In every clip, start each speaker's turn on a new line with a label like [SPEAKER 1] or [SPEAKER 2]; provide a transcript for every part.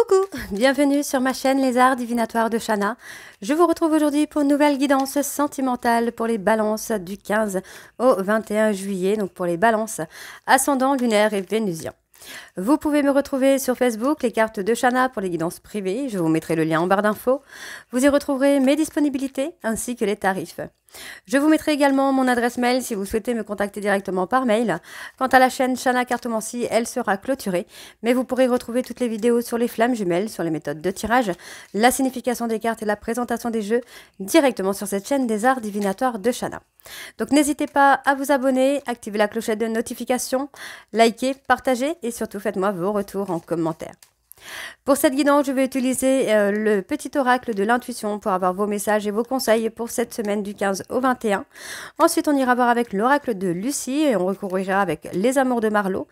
[SPEAKER 1] Coucou, bienvenue sur ma chaîne Les Arts Divinatoires de Shana. Je vous retrouve aujourd'hui pour une nouvelle guidance sentimentale pour les balances du 15 au 21 juillet, donc pour les balances ascendant, lunaire et vénusien. Vous pouvez me retrouver sur Facebook, les cartes de Shana pour les guidances privées. Je vous mettrai le lien en barre d'infos. Vous y retrouverez mes disponibilités ainsi que les tarifs. Je vous mettrai également mon adresse mail si vous souhaitez me contacter directement par mail. Quant à la chaîne Shana Cartomancie, elle sera clôturée, mais vous pourrez retrouver toutes les vidéos sur les flammes jumelles, sur les méthodes de tirage, la signification des cartes et la présentation des jeux directement sur cette chaîne des Arts Divinatoires de Shana. Donc n'hésitez pas à vous abonner, activer la clochette de notification, liker, partager et surtout faites-moi vos retours en commentaire. Pour cette guidance, je vais utiliser le petit oracle de l'intuition pour avoir vos messages et vos conseils pour cette semaine du 15 au 21. Ensuite, on ira voir avec l'oracle de Lucie et on recouvrira avec les amours de Marlowe.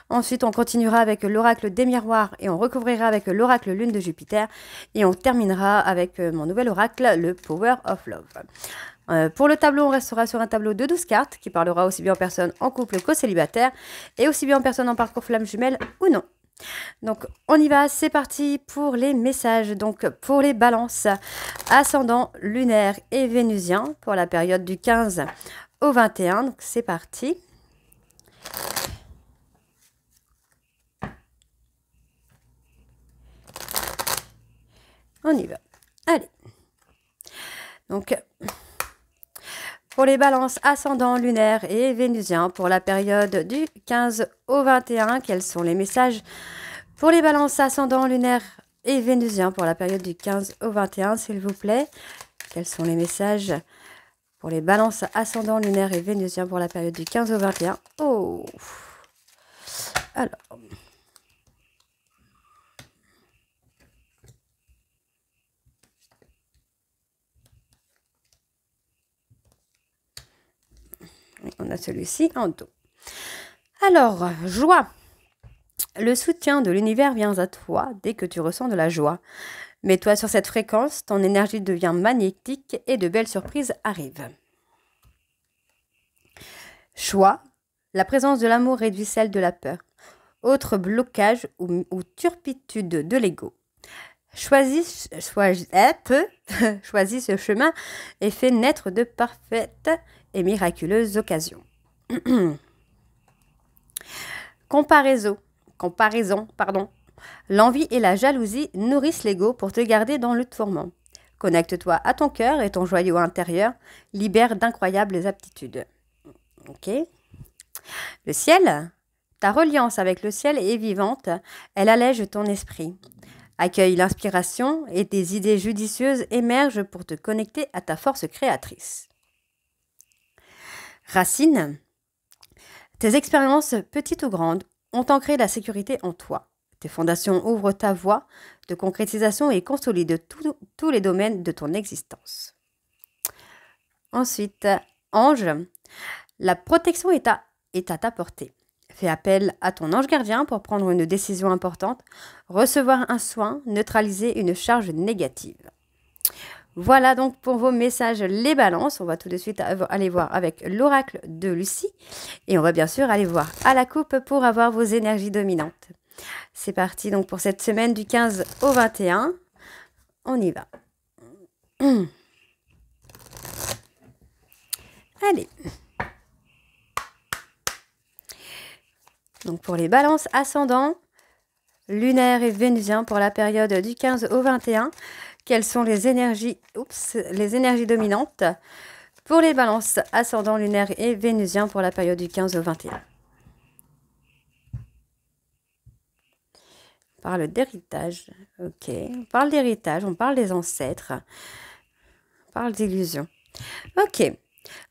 [SPEAKER 1] Ensuite, on continuera avec l'oracle des miroirs et on recouvrira avec l'oracle lune de Jupiter. Et on terminera avec mon nouvel oracle, le Power of Love. Pour le tableau, on restera sur un tableau de 12 cartes qui parlera aussi bien en personne en couple qu'au célibataire et aussi bien en personne en parcours flamme jumelle ou non. Donc on y va, c'est parti pour les messages. Donc pour les balances ascendant, lunaire et vénusien pour la période du 15 au 21. Donc c'est parti. On y va. Allez. Donc pour les balances ascendant, lunaire et vénusien pour la période du 15 au 21, quels sont les messages pour les balances ascendant, lunaire et vénusien pour la période du 15 au 21, s'il vous plaît? Quels sont les messages pour les balances ascendant, lunaire et vénusien pour la période du 15 au 21? Oh! Alors... on a celui-ci en dos. Alors, joie. Le soutien de l'univers vient à toi dès que tu ressens de la joie. Mets-toi sur cette fréquence, ton énergie devient magnétique et de belles surprises arrivent. Choix. La présence de l'amour réduit celle de la peur. Autre blocage ou turpitude de l'ego. Choisis ce chemin et fais naître de parfaites et miraculeuses occasions. Comparaison. L'envie et la jalousie nourrissent l'ego pour te garder dans le tourment. Connecte-toi à ton cœur et ton joyau intérieur libère d'incroyables aptitudes. Ok. Le ciel. Ta reliance avec le ciel est vivante, elle allège ton esprit. Accueille l'inspiration et des idées judicieuses émergent pour te connecter à ta force créatrice. Racine. Tes expériences, petites ou grandes, ont ancré la sécurité en toi. Tes fondations ouvrent ta voie de concrétisation et consolident tous les domaines de ton existence. Ensuite, ange. La protection est à ta portée. Fais appel à ton ange gardien pour prendre une décision importante, recevoir un soin, neutraliser une charge négative. Voilà donc pour vos messages les balances. On va tout de suite aller voir avec l'oracle de Lucie. Et on va bien sûr aller voir à la coupe pour avoir vos énergies dominantes. C'est parti donc pour cette semaine du 15 au 21. On y va. Allez. Donc pour les balances ascendants, lunaire et vénusien pour la période du 15 au 21. Quelles sont les énergies dominantes pour les balances ascendant, lunaire et vénusien pour la période du 15 au 21? On parle d'héritage. Ok. On parle d'héritage, on parle des ancêtres. On parle d'illusions. Ok.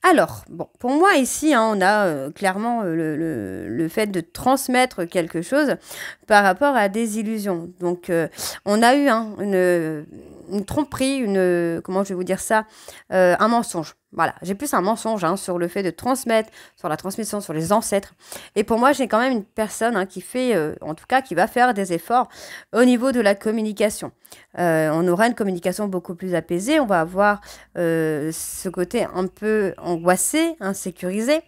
[SPEAKER 1] Alors, bon, pour moi ici, on a clairement le fait de transmettre quelque chose par rapport à des illusions. Donc, on a eu une tromperie, comment je vais vous dire ça, un mensonge. Voilà, j'ai plus un mensonge sur le fait de transmettre, sur la transmission, sur les ancêtres. Et pour moi, j'ai quand même une personne qui fait, en tout cas, qui va faire des efforts au niveau de la communication. On aura une communication beaucoup plus apaisée. On va avoir ce côté un peu angoissé, insécurisé,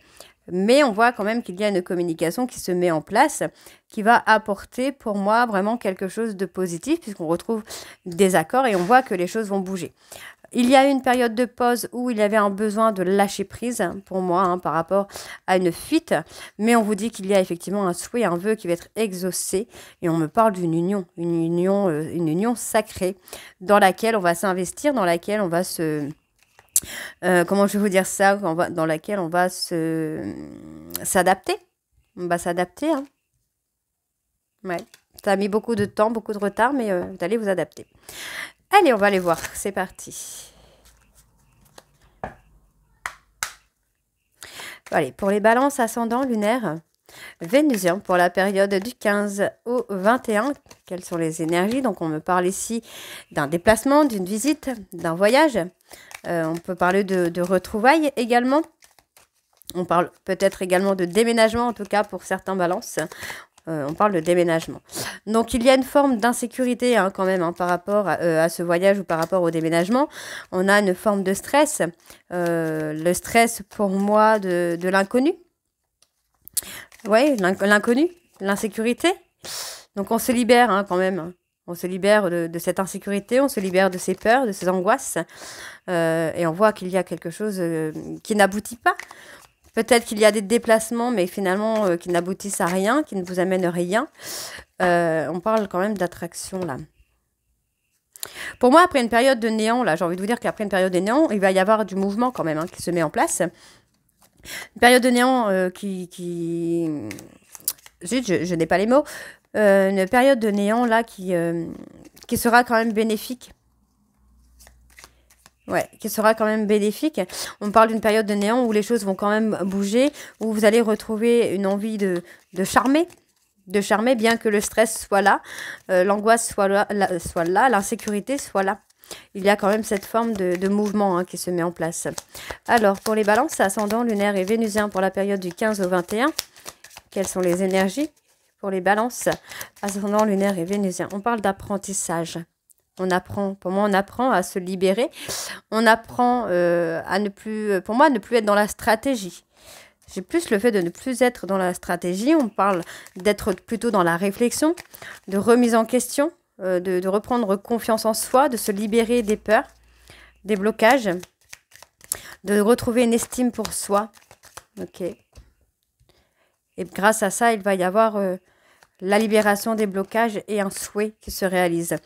[SPEAKER 1] Mais on voit quand même qu'il y a une communication qui se met en place, qui va apporter pour moi vraiment quelque chose de positif, puisqu'on retrouve des accords et on voit que les choses vont bouger. Il y a eu une période de pause où il y avait un besoin de lâcher prise pour moi par rapport à une fuite. Mais on vous dit qu'il y a effectivement un souhait, un vœu qui va être exaucé. Et on me parle d'une union, une union sacrée dans laquelle on va s'investir, dans laquelle on va se... comment je vais vous dire ça, dans laquelle on va s'adapter. On va s'adapter. Hein. Ouais. Ça a mis beaucoup de temps, beaucoup de retard, mais vous allez vous adapter. Allez, on va aller voir. C'est parti. Allez, pour les balances ascendant lunaire, vénusien, pour la période du 15 au 21, quelles sont les énergies? Donc, on me parle ici d'un déplacement, d'une visite, d'un voyage. On peut parler de retrouvailles également. On parle peut-être également de déménagement, en tout cas pour certains balances. On parle de déménagement. Donc, il y a une forme d'insécurité quand même par rapport à ce voyage ou par rapport au déménagement. On a une forme de stress. Le stress pour moi de l'inconnu. Oui, l'inconnu, l'insécurité. Donc, on se libère quand même. On se libère de cette insécurité, on se libère de ces peurs, de ces angoisses. Et on voit qu'il y a quelque chose qui n'aboutit pas. Peut-être qu'il y a des déplacements, mais finalement qui n'aboutissent à rien, qui ne vous amènent rien. On parle quand même d'attraction, là. Pour moi, après une période de néant, là, j'ai envie de vous dire qu'après une période de néant, il va y avoir du mouvement quand même qui se met en place. Une période de néant Zut, je n'ai pas les mots. Une période de néant, là, qui sera quand même bénéfique. Ouais, qui sera quand même bénéfique. On parle d'une période de néant où les choses vont quand même bouger, où vous allez retrouver une envie de charmer, bien que le stress soit là, l'angoisse soit là, l'insécurité soit là. Il y a quand même cette forme de mouvement qui se met en place. Alors, pour les balances, ascendant, lunaire et vénusien pour la période du 15 au 21, quelles sont les énergies pour les balances, ascendant, lunaire et vénusien? On parle d'apprentissage. On apprend, pour moi, on apprend à se libérer. On apprend à ne plus, pour moi, ne plus être dans la stratégie. J'ai plus le fait de ne plus être dans la stratégie. On parle d'être plutôt dans la réflexion, de remise en question, de reprendre confiance en soi, de se libérer des peurs, des blocages, de retrouver une estime pour soi. Ok. Et grâce à ça, il va y avoir la libération des blocages et un souhait qui se réalise.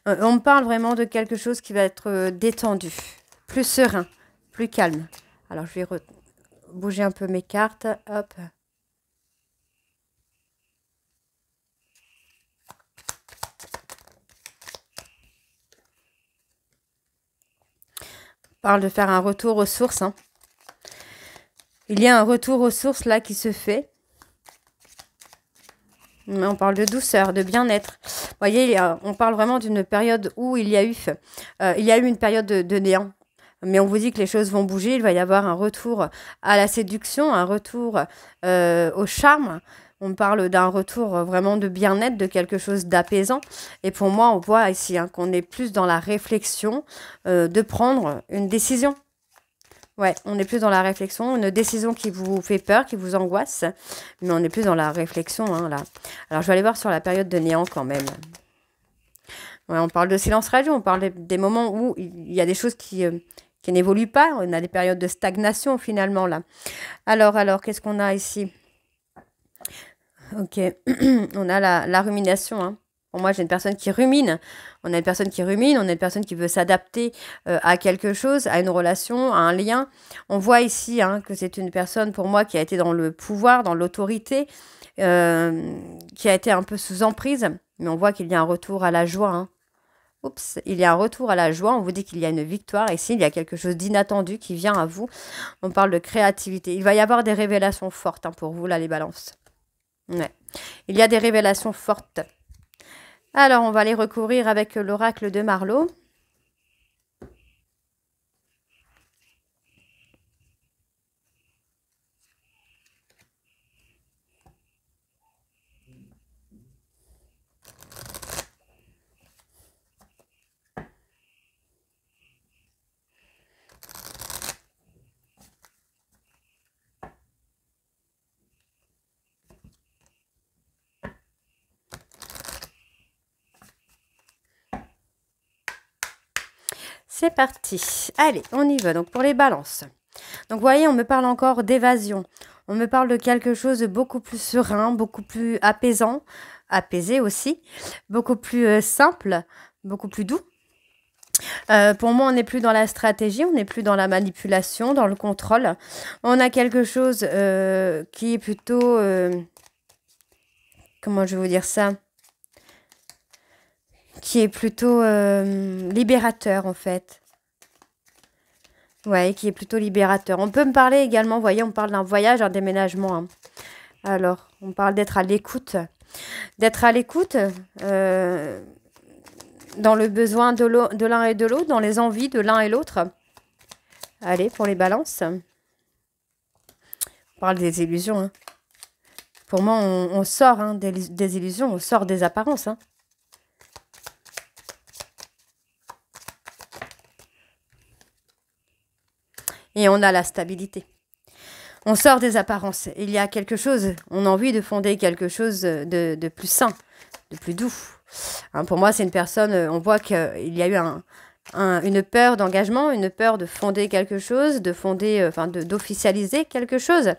[SPEAKER 1] On parle vraiment de quelque chose qui va être détendu, plus serein, plus calme. Alors, je vais bouger un peu mes cartes. Hop. On parle de faire un retour aux sources. Il y a un retour aux sources là qui se fait. On parle de douceur, de bien-être. Vous voyez, on parle vraiment d'une période où il y a eu une période de néant. Mais on vous dit que les choses vont bouger. Il va y avoir un retour à la séduction, un retour au charme. On parle d'un retour vraiment de bien-être, de quelque chose d'apaisant. Et pour moi, on voit ici qu'on est plus dans la réflexion de prendre une décision. Ouais, on est plus dans la réflexion, une décision qui vous fait peur, qui vous angoisse, mais on est plus dans la réflexion, là. Alors, je vais aller voir sur la période de néant quand même. Ouais, on parle de silence radio, on parle des moments où il y a des choses qui n'évoluent pas, on a des périodes de stagnation finalement, là. Alors, qu'est-ce qu'on a ici? Ok, on a la rumination, Pour moi, j'ai une personne qui rumine. On a une personne qui rumine, on a une personne qui veut s'adapter à quelque chose, à une relation, à un lien. On voit ici que c'est une personne, pour moi, qui a été dans le pouvoir, dans l'autorité, qui a été un peu sous emprise. Mais on voit qu'il y a un retour à la joie. Oups, il y a un retour à la joie. On vous dit qu'il y a une victoire. Ici, il y a quelque chose d'inattendu qui vient à vous. On parle de créativité. Il va y avoir des révélations fortes pour vous, là, les balances. Ouais. Il y a des révélations fortes. Alors, on va aller recourir avec l'oracle de Marlowe. c'est parti. Allez, on y va. Donc, pour les balances. Donc, vous voyez, on me parle encore d'évasion. On me parle de quelque chose de beaucoup plus serein, beaucoup plus apaisant, apaisé aussi, beaucoup plus simple, beaucoup plus doux. Pour moi, on n'est plus dans la stratégie, on n'est plus dans la manipulation, dans le contrôle. On a quelque chose qui est plutôt... comment je vais vous dire ça? Qui est plutôt libérateur, en fait. Ouais, qui est plutôt libérateur. On peut me parler également, vous voyez, on parle d'un voyage, un déménagement. Hein. Alors, on parle d'être à l'écoute. D'être à l'écoute dans le besoin de l'un et de l'autre, dans les envies de l'un et l'autre. Allez, pour les balances. On parle des illusions. Hein. Pour moi, on sort hein, des illusions, on sort des apparences. Hein. Et on a la stabilité. On sort des apparences. Il y a quelque chose, on a envie de fonder quelque chose de plus sain, de plus doux. Hein, pour moi, c'est une personne, on voit qu'il y a eu une peur d'engagement, une peur de fonder quelque chose, de fonder, d'officialiser quelque chose.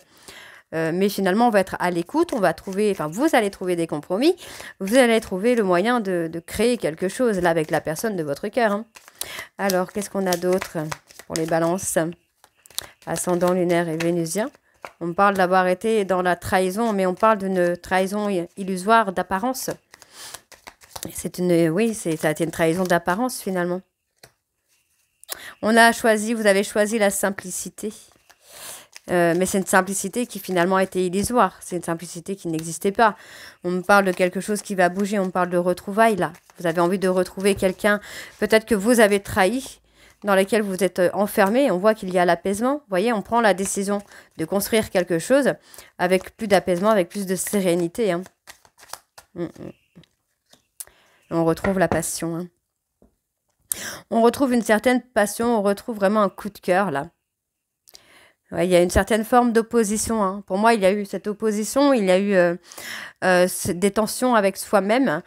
[SPEAKER 1] Mais finalement, on va être à l'écoute, on va trouver, enfin, vous allez trouver des compromis, vous allez trouver le moyen de créer quelque chose, là, avec la personne de votre cœur. Hein. Alors, qu'est-ce qu'on a d'autre pour les balances? Ascendant lunaire et vénusien. On parle d'avoir été dans la trahison, mais on parle d'une trahison illusoire d'apparence. C'est une, oui, ça a été une trahison d'apparence finalement. On a choisi, vous avez choisi la simplicité. Mais c'est une simplicité qui finalement a été illusoire. C'est une simplicité qui n'existait pas. On me parle de quelque chose qui va bouger. On me parle de retrouvailles là. Vous avez envie de retrouver quelqu'un, peut-être que vous avez trahi, dans lequel vous êtes enfermé. On voit qu'il y a l'apaisement. Vous voyez, on prend la décision de construire quelque chose avec plus d'apaisement, avec plus de sérénité. Hein. On retrouve la passion. Hein. On retrouve une certaine passion, on retrouve vraiment un coup de cœur là. Ouais, il y a une certaine forme d'opposition. Hein. Pour moi, il y a eu cette opposition, il y a eu des tensions avec soi-même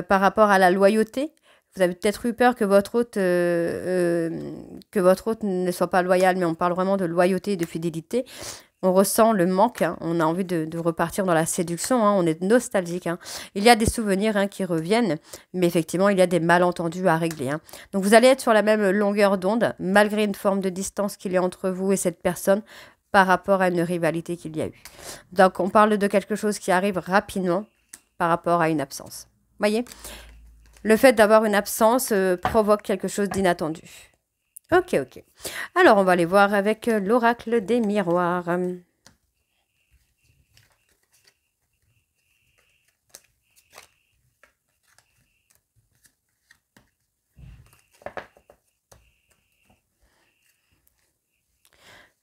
[SPEAKER 1] par rapport à la loyauté. Vous avez peut-être eu peur que votre hôte ne soit pas loyal, mais on parle vraiment de loyauté et de fidélité. On ressent le manque, hein. On a envie de repartir dans la séduction, hein. On est nostalgique. Hein. Il y a des souvenirs hein, qui reviennent, mais effectivement, il y a des malentendus à régler. Hein. Donc, vous allez être sur la même longueur d'onde, malgré une forme de distance qu'il y a entre vous et cette personne, par rapport à une rivalité qu'il y a eu. Donc, on parle de quelque chose qui arrive rapidement par rapport à une absence. Vous voyez ? Le fait d'avoir une absence provoque quelque chose d'inattendu. Ok. Alors, on va aller voir avec l'oracle des miroirs.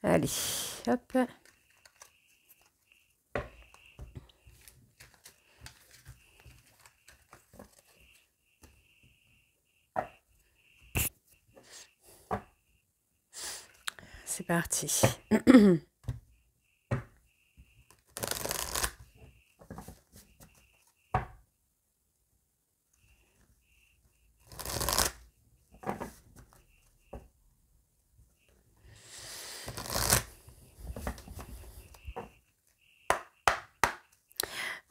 [SPEAKER 1] Allez, hop. C'est parti.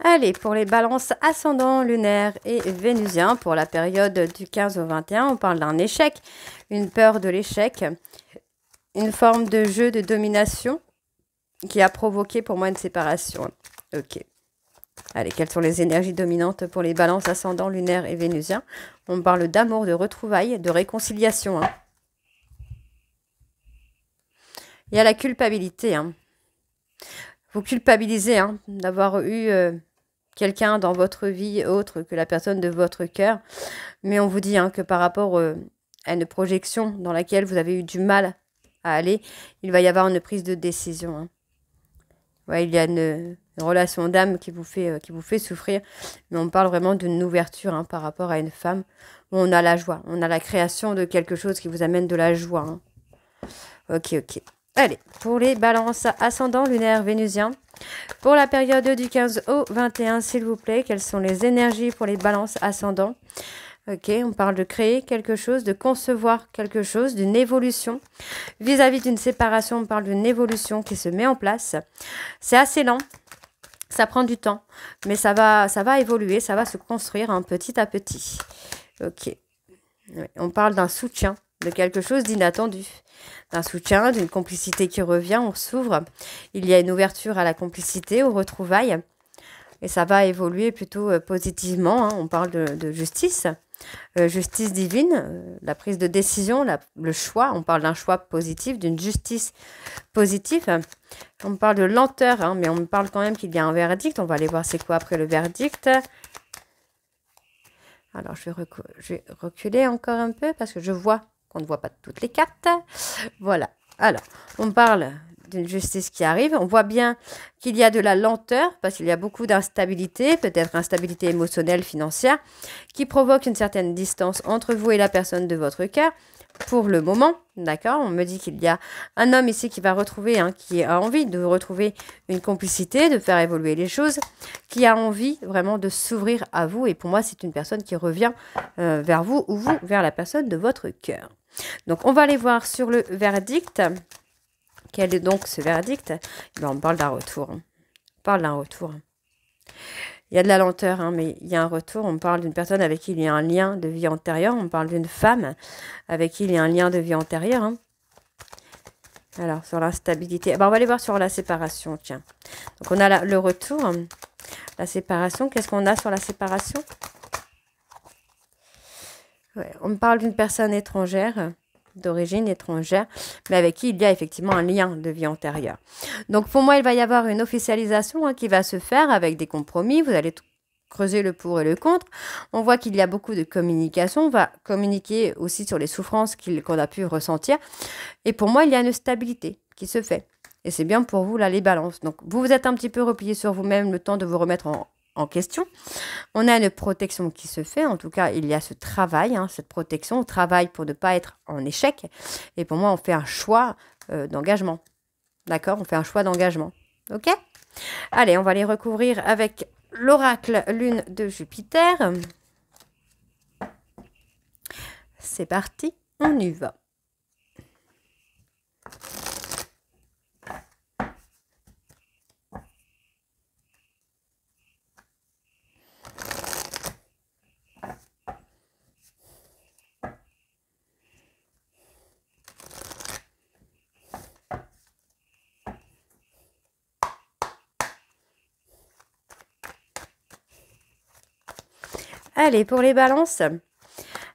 [SPEAKER 1] Allez, pour les balances ascendant lunaire et vénusien, pour la période du 15 au 21, on parle d'un échec, une peur de l'échec, une forme de jeu de domination qui a provoqué pour moi une séparation. Ok. Allez, quelles sont les énergies dominantes pour les balances ascendant lunaire et vénusien? On parle d'amour, de retrouvailles, de réconciliation. Hein. Il y a la culpabilité. Hein. Vous culpabilisez hein, d'avoir eu quelqu'un dans votre vie autre que la personne de votre cœur. Mais on vous dit hein, que par rapport à une projection dans laquelle vous avez eu du mal à aller, il va y avoir une prise de décision. Hein. Ouais, il y a une relation d'âme qui vous fait souffrir, mais on parle vraiment d'une ouverture hein, par rapport à une femme où on a la joie, on a la création de quelque chose qui vous amène de la joie. Hein. Ok. Allez, pour les balances ascendant lunaire vénusien, pour la période du 15 au 21, s'il vous plaît, quelles sont les énergies pour les balances ascendant Ok, on parle de créer quelque chose, de concevoir quelque chose, d'une évolution. Vis-à-vis d'une séparation, on parle d'une évolution qui se met en place. C'est assez lent, ça prend du temps, mais ça va évoluer, ça va se construire petit à petit. Ok, oui, on parle d'un soutien, de quelque chose d'inattendu. D'un soutien, d'une complicité qui revient, on s'ouvre. Il y a une ouverture à la complicité, aux retrouvailles. Et ça va évoluer plutôt positivement. Hein. On parle de justice. Justice divine, la prise de décision, le choix. On parle d'un choix positif, d'une justice positive. On parle de lenteur, hein, mais on me parle quand même qu'il y a un verdict. On va aller voir c'est quoi après le verdict. Alors, je vais reculer encore un peu parce que je vois qu'on ne voit pas toutes les cartes. Voilà. Alors, on parle d'une justice qui arrive. On voit bien qu'il y a de la lenteur parce qu'il y a beaucoup d'instabilité, peut-être instabilité émotionnelle, financière, qui provoque une certaine distance entre vous et la personne de votre cœur pour le moment. D'accord? On me dit qu'il y a un homme ici qui va retrouver, hein, qui a envie de retrouver une complicité, de faire évoluer les choses, qui a envie vraiment de s'ouvrir à vous. Et pour moi, c'est une personne qui revient vers vous ou vous vers la personne de votre cœur. Donc, on va aller voir sur le verdict. Quel est donc ce verdict? On parle d'un retour. On parle d'un retour. Il y a de la lenteur, hein, mais il y a un retour. On parle d'une personne avec qui il y a un lien de vie antérieure. On parle d'une femme avec qui il y a un lien de vie antérieure. Hein. Alors, sur l'instabilité. On va aller voir sur la séparation, tiens. Donc, on a le retour. La séparation. Qu'est-ce qu'on a sur la séparation? Ouais, on me parle d'une personne étrangère, d'origine étrangère, mais avec qui il y a effectivement un lien de vie antérieure. Donc pour moi, il va y avoir une officialisation hein, qui va se faire avec des compromis. Vous allez creuser le pour et le contre. On voit qu'il y a beaucoup de communication. On va communiquer aussi sur les souffrances qu'on a pu ressentir. Et pour moi, il y a une stabilité qui se fait. Et c'est bien pour vous, là, les balances. Donc vous êtes un petit peu replié sur vous-même, le temps de vous remettre en question. On a une protection qui se fait, en tout cas il y a ce travail, hein, cette protection, on travaille pour ne pas être en échec et pour moi on fait un choix d'engagement, d'accord, on fait un choix d'engagement, ok. Allez, on va les recouvrir avec l'oracle lune de Jupiter, c'est parti, on y va. Allez, pour les balances,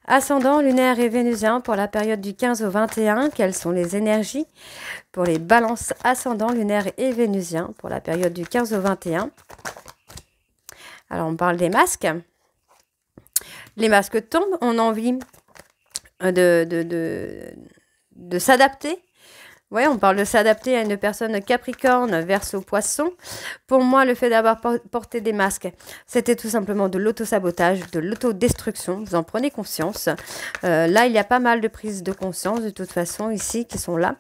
[SPEAKER 1] ascendant lunaire et vénusien pour la période du 15 au 21, quelles sont les énergies pour les balances ascendant lunaire et vénusien pour la période du 15 au 21? Alors, on parle des masques. Les masques tombent, on a envie de s'adapter. Oui, on parle de s'adapter à une personne Capricorne, Verseau, Poisson. Pour moi, le fait d'avoir porté des masques, c'était tout simplement de l'autosabotage, de l'autodestruction. Vous en prenez conscience. Là, il y a pas mal de prises de conscience, de toute façon, ici, qui sont là.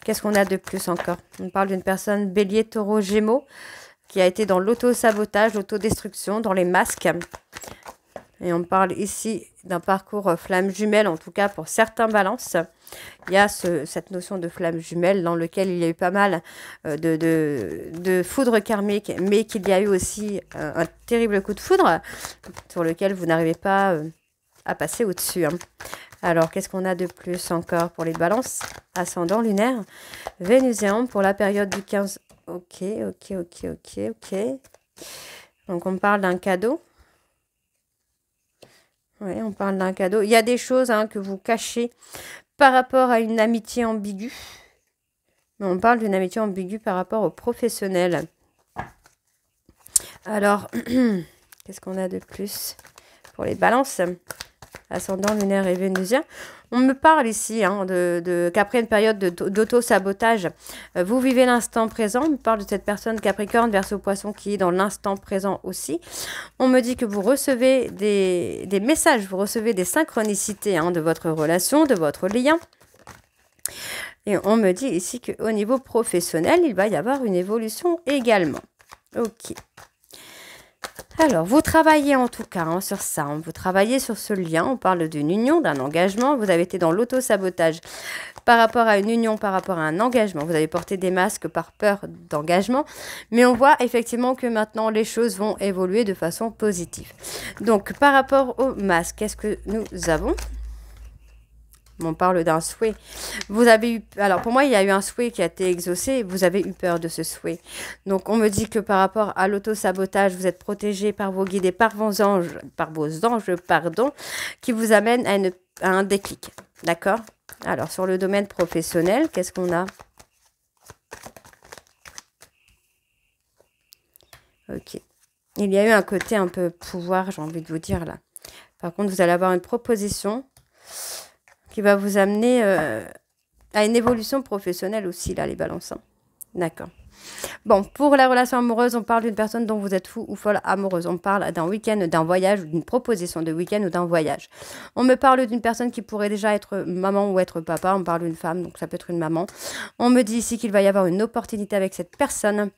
[SPEAKER 1] Qu'est-ce qu'on a de plus encore? On parle d'une personne Bélier, Taureau, Gémeaux, qui a été dans l'autosabotage, l'autodestruction, dans les masques. Et on parle ici d'un parcours flamme jumelle, en tout cas pour certains balances. Il y a cette notion de flamme jumelle dans lequel il y a eu pas mal de foudre karmique, mais qu'il y a eu aussi un terrible coup de foudre sur lequel vous n'arrivez pas à passer au-dessus. Hein. Alors, qu'est-ce qu'on a de plus encore pour les balances? Ascendant lunaire, vénusien pour la période du 15. Ok. Donc, on parle d'un cadeau. Oui, on parle d'un cadeau. Il y a des choses hein, que vous cachez par rapport à une amitié ambiguë. Mais on parle d'une amitié ambiguë par rapport au professionnel. Alors, qu'est-ce qu'on a de plus pour les balances? Ascendant lunaire et vénusien. On me parle ici hein, qu'après une période d'auto-sabotage, vous vivez l'instant présent. On me parle de cette personne Capricorne, Verseau, Poisson qui est dans l'instant présent aussi. On me dit que vous recevez des messages, vous recevez des synchronicités hein, de votre relation, de votre lien. Et on me dit ici qu'au niveau professionnel, il va y avoir une évolution également. Ok. Alors, vous travaillez en tout cas hein, sur ça. Hein. Vous travaillez sur ce lien. On parle d'une union, d'un engagement. Vous avez été dans l'auto-sabotage par rapport à une union, par rapport à un engagement. Vous avez porté des masques par peur d'engagement. Mais on voit effectivement que maintenant, les choses vont évoluer de façon positive. Donc, par rapport au masque, qu'est-ce que nous avons ? On parle d'un souhait. Vous avez eu... Alors, pour moi, il y a eu un souhait qui a été exaucé et vous avez eu peur de ce souhait. Donc, on me dit que par rapport à l'auto-sabotage, vous êtes protégé par vos guides et par vos anges, pardon, qui vous amènent à un déclic. D'accord? Alors, sur le domaine professionnel, qu'est-ce qu'on a? Ok. Il y a eu un côté un peu pouvoir, j'ai envie de vous dire là. Par contre, vous allez avoir une proposition qui va vous amener à une évolution professionnelle aussi, là, les balances. Hein. D'accord. Bon, pour la relation amoureuse, on parle d'une personne dont vous êtes fou ou folle amoureuse. On parle d'un week-end, d'un voyage, d'une proposition de week-end ou d'un voyage. On me parle d'une personne qui pourrait déjà être maman ou être papa. On parle d'une femme, donc ça peut être une maman. On me dit ici qu'il va y avoir une opportunité avec cette personne.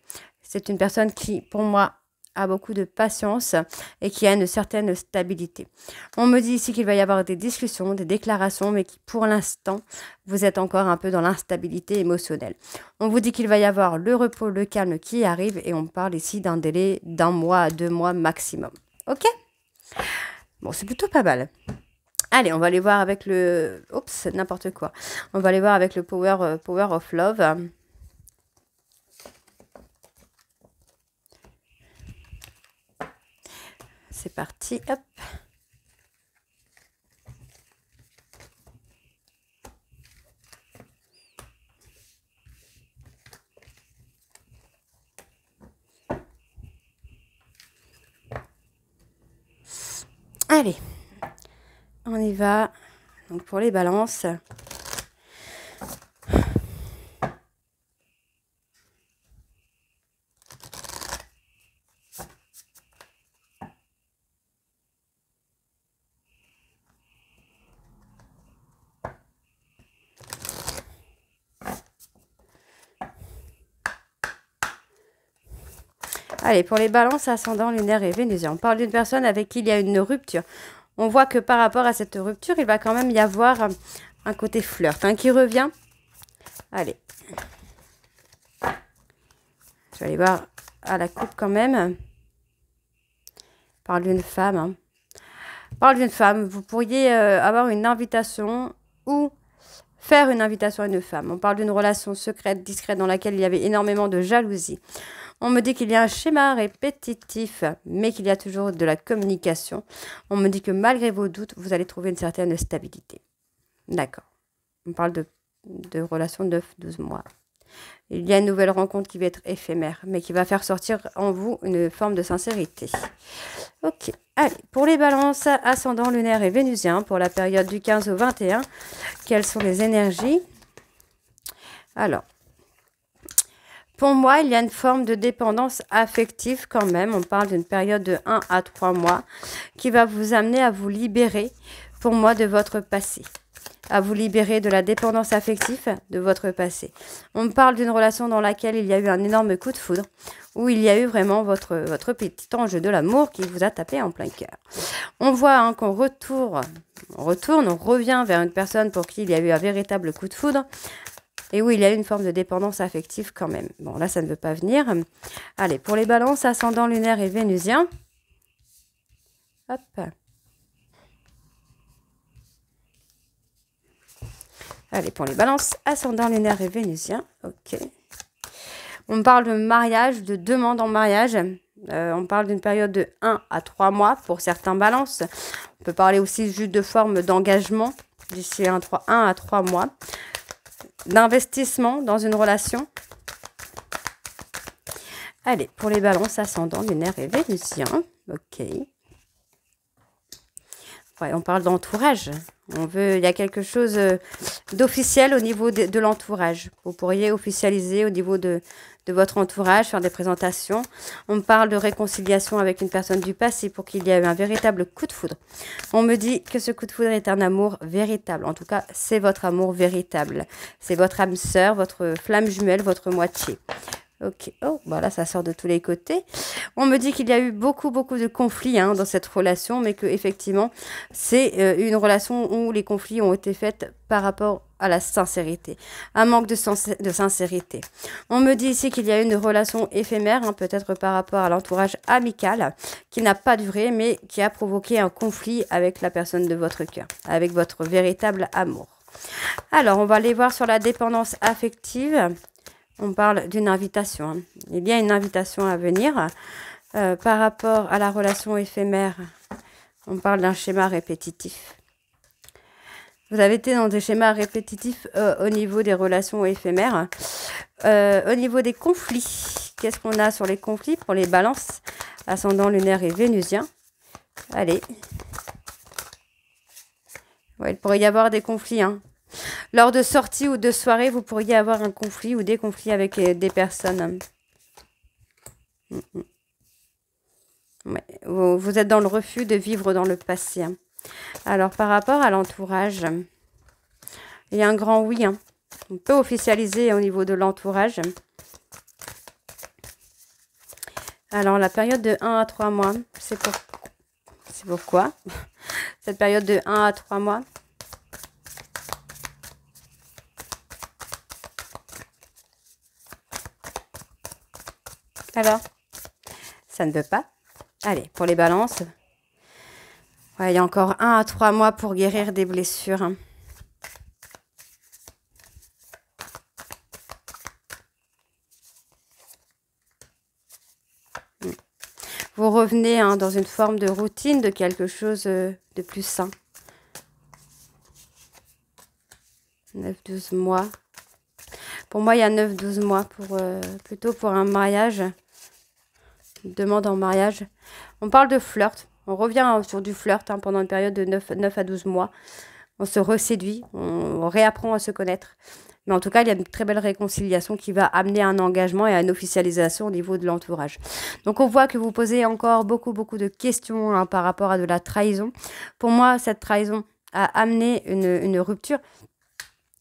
[SPEAKER 1] C'est une personne qui, pour moi, a beaucoup de patience et qui a une certaine stabilité. On me dit ici qu'il va y avoir des discussions, des déclarations, mais qui pour l'instant, vous êtes encore un peu dans l'instabilité émotionnelle. On vous dit qu'il va y avoir le repos, le calme qui arrive et on parle ici d'un délai d'1 mois à 2 mois maximum. Ok? Bon, c'est plutôt pas mal. Allez, on va aller voir avec le... Oups, n'importe quoi. On va aller voir avec le Power of Love. C'est parti, hop. Allez, on y va. Donc pour les balances. Allez, pour les balances, ascendant, lunaire et vénusien, on parle d'une personne avec qui il y a une rupture. On voit que par rapport à cette rupture, il va quand même y avoir un côté flirt qui revient. Allez. Je vais aller voir à la coupe quand même. On parle d'une femme. Hein. On parle d'une femme. Vous pourriez avoir une invitation ou faire une invitation à une femme. On parle d'une relation secrète, discrète, dans laquelle il y avait énormément de jalousie. On me dit qu'il y a un schéma répétitif, mais qu'il y a toujours de la communication. On me dit que malgré vos doutes, vous allez trouver une certaine stabilité. D'accord. On parle de relation de 9-12 mois. Il y a une nouvelle rencontre qui va être éphémère, mais qui va faire sortir en vous une forme de sincérité. Ok. Allez, pour les balances, ascendant, lunaire et vénusien, pour la période du 15 au 21, quelles sont les énergies? Alors, pour moi, il y a une forme de dépendance affective quand même. On parle d'une période de 1 à 3 mois qui va vous amener à vous libérer, pour moi, de votre passé. À vous libérer de la dépendance affective de votre passé. On me parle d'une relation dans laquelle il y a eu un énorme coup de foudre, où il y a eu vraiment votre petit ange de l'amour qui vous a tapé en plein cœur. On voit qu'on on revient vers une personne pour qui il y a eu un véritable coup de foudre, et où il y a eu une forme de dépendance affective quand même. Bon, là, ça ne veut pas venir. Allez, pour les balances, ascendant, lunaire et vénusien. Hop. Allez, pour les balances, ascendant, lunaire et vénusien. Ok. On me parle de mariage, de demande en mariage. On parle d'une période de 1 à 3 mois pour certains balances. On peut parler aussi juste de forme d'engagement d'ici 1 à 3 mois. D'investissement dans une relation. Allez, pour les balances, ascendant, lunaire et vénusien. Ok. Ouais, on parle d'entourage. Il y a quelque chose d'officiel au niveau de l'entourage. Vous pourriez officialiser au niveau de votre entourage, faire des présentations. On parle de réconciliation avec une personne du passé pour qu'il y ait eu un véritable coup de foudre. On me dit que ce coup de foudre est un amour véritable. En tout cas, c'est votre amour véritable. C'est votre âme sœur, votre flamme jumelle, votre moitié. Ok, oh, voilà, ça sort de tous les côtés. On me dit qu'il y a eu beaucoup de conflits dans cette relation, mais que effectivement, c'est une relation où les conflits ont été faits par rapport à la sincérité, un manque de sincérité. On me dit ici qu'il y a une relation éphémère, peut-être par rapport à l'entourage amical, qui n'a pas duré, mais qui a provoqué un conflit avec la personne de votre cœur, avec votre véritable amour. Alors, on va aller voir sur la dépendance affective. On parle d'une invitation. Il y a bien une invitation à venir. Par rapport à la relation éphémère, on parle d'un schéma répétitif. Vous avez été dans des schémas répétitifs au niveau des relations éphémères. Au niveau des conflits, qu'est-ce qu'on a sur les conflits pour les balances, ascendant lunaire et vénusien? Allez. Ouais, il pourrait y avoir des conflits. Lors de sorties ou de soirées, vous pourriez avoir un conflit ou des conflits avec des personnes. Ouais, vous êtes dans le refus de vivre dans le passé. Alors, par rapport à l'entourage, il y a un grand oui. On peut officialiser au niveau de l'entourage. Alors, la période de 1 à 3 mois, c'est pourquoi cette période de 1 à 3 mois. Alors, ça ne veut pas. Allez, pour les balances. Ouais, il y a encore 1 à 3 mois pour guérir des blessures. Vous revenez dans une forme de routine, de quelque chose de plus sain. 9-12 mois. Pour moi, il y a 9-12 mois plutôt pour un mariage. Une demande en mariage. On parle de flirt. On revient sur du flirt pendant une période de 9 à 12 mois. On se reséduit, on réapprend à se connaître. Mais en tout cas, il y a une très belle réconciliation qui va amener un engagement et à une officialisation au niveau de l'entourage. Donc, on voit que vous posez encore beaucoup de questions par rapport à de la trahison. Pour moi, cette trahison a amené une rupture,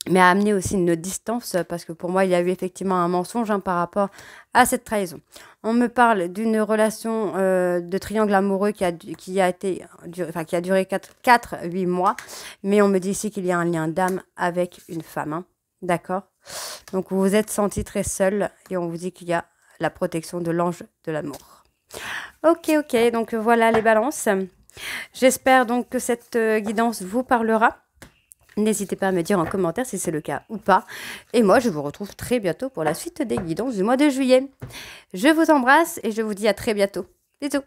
[SPEAKER 1] mais a amené aussi une distance, parce que pour moi, il y a eu effectivement un mensonge par rapport à cette trahison. On me parle d'une relation de triangle amoureux qui a duré 4-8 mois, mais on me dit ici qu'il y a un lien d'âme avec une femme. D'accord? Donc, vous vous êtes senti très seul et on vous dit qu'il y a la protection de l'ange de l'amour. Ok, donc voilà les balances. J'espère donc que cette guidance vous parlera. N'hésitez pas à me dire en commentaire si c'est le cas ou pas. Et moi, je vous retrouve très bientôt pour la suite des guidances du mois de juillet. Je vous embrasse et je vous dis à très bientôt. Bisous.